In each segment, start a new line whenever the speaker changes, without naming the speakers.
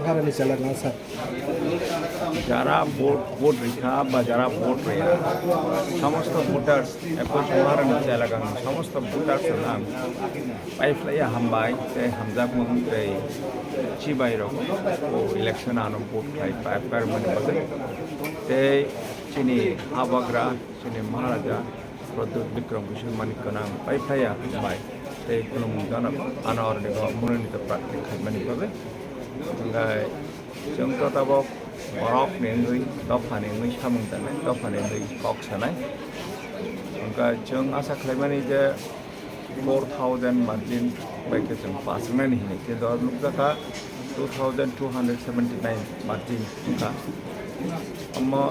হারানি চালান না স্যার
যারা ভোট রেখা বা যারা ভোট রেখা সমস্ত ভোটার্স একই সহারণ এলাকা সমস্ত ভোটার্স নাম পাইফ্লাই হামবাই হামজাকমুং চিবাই রকম ও ইলেকশন আনো ভোট খাই পাইফার মানে বলে চিনি হাবাগ্রা চিনি মহারাজা প্রদ্যুৎ বিক্রম কিশোর মানিক নাম পাইফাইয়া হামবাই কোনো মুদান আনার মনোনীত প্রার্থী খাইমানি পাবে जों तताबक बरफ नेंगै दफा नेंगै सामुं दानाय दफा नेंगै कक सानाय ओमफ्राय जों आसा खालामनानै जे 4000 मार्जिन बायखे जों पासनानै होनाय खिन्थु नुजाखा 2279 मार्जिन ओंखा अम्मा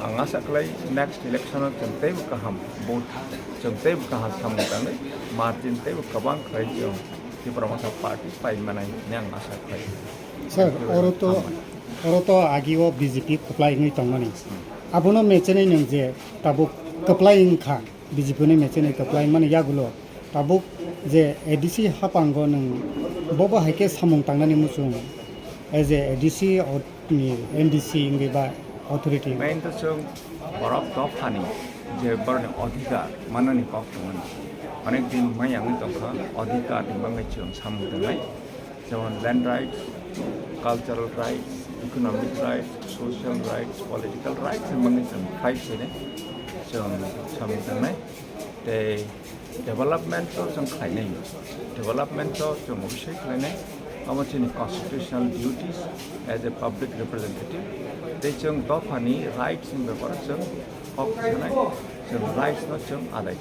आं आसा खालाय नेक्स्ट इलेक्शनाव जों तेबो गाहाम भोट जों तेबो गाहाम सामुं दानाय मार्जिन तेबो गोबां खालाय जों त्रिपुरा मासा पार्टी पाइमानाय आं आसा खालायो
सर और तो आगियो बीजेपी कप्लाइंग तंगनी आबुनो मेचेनै नों जे ताबुक कप्लाइंग खा बीजेपी नि मेचेनै कप्लाइंग माने यागुलो ताबुक जे एडीसी हापांगो नों बबो हाइके सामुं तांनानि मुसुं एज ए एडीसी नि एनडीसी इंगेबा अथॉरिटी
मेन तो जों बरफ दफानि जे बरनि अधिकार माननि कक्टमोन अनेक दिन मायाङै दंखा अधिकार निबाङै जों सामुं दानाय जेमन land rights cultural rights, economic rights, social rights, political rights, and many rights in it. So, something the development of some kind development of some how much in constitutional duties as a public representative. They chung dofani rights in the person of the rights not chung other.